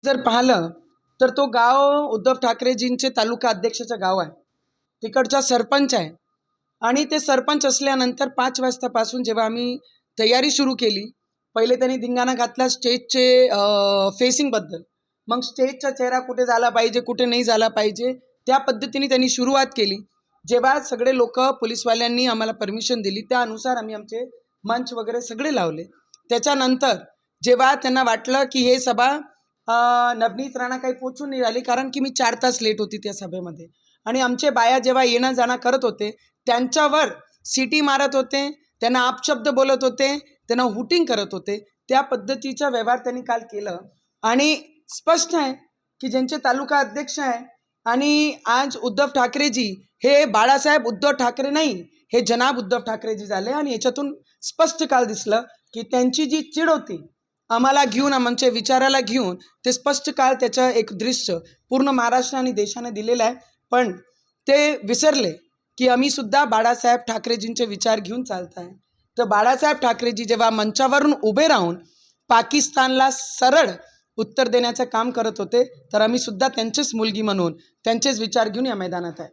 जर पाहिलं तर तो गाव उद्धव ठाकरेजींचे तालुका अध्यक्षाचं गाव आहे, तिकडचा सरपंच आहे. आणि ते सरपंच असल्यानंतर 5 वाजतापासून जेव्हा आम्ही तयारी सुरू केली, पहिले त्यांनी धिंगाणा घातला स्टेजचे फेसिंगबद्दल. मग स्टेजचा चेहरा कुठे झाला पाहिजे, कुठे नाही झाला पाहिजे, त्या पद्धतीने त्यांनी सुरुवात केली. जेव्हा सगळे लोक पोलीसवाल्यांनी आम्हाला परमिशन दिली, त्यानुसार आम्ही आमचे मंच वगैरे सगळे लावले. त्याच्यानंतर जेव्हा त्यांना वाटलं की हे सभा नवनीत राणा काही पोचून नाही राहिली, कारण की मी 4 तास लेट होती त्या सभेमध्ये, आणि आमचे बाया जेव्हा येणं जाणं करत होते त्यांच्यावर सिटी मारत होते, त्यांना अपशब्द बोलत होते, त्यांना हुटिंग करत होते. त्या पद्धतीचा व्यवहार त्यांनी काल केलं. आणि स्पष्ट आहे की ज्यांचे तालुका अध्यक्ष आहे आणि आज उद्धव ठाकरेजी हे बाळासाहेब उद्धव ठाकरे नाही, हे जनाब उद्धव ठाकरेजी झाले. आणि याच्यातून स्पष्ट काल दिसलं की त्यांची जी चिड होती आम्हाला घेऊन, आमच्या विचाराला घेऊन, ते स्पष्ट काल त्याचं एक दृश्य पूर्ण महाराष्ट्र आणि देशाने दिलेलं आहे. पण ते विसरले की आम्ही सुद्धा बाळासाहेब ठाकरेजींचे विचार घेऊन चालत आहे. तर बाळासाहेब ठाकरेजी जेव्हा मंचावरून उभे राहून पाकिस्तानला सरळ उत्तर देण्याचं काम करत होते, तर आम्ही सुद्धा त्यांचीच मुलगी म्हणून त्यांचेच विचार घेऊन या मैदानात आहे.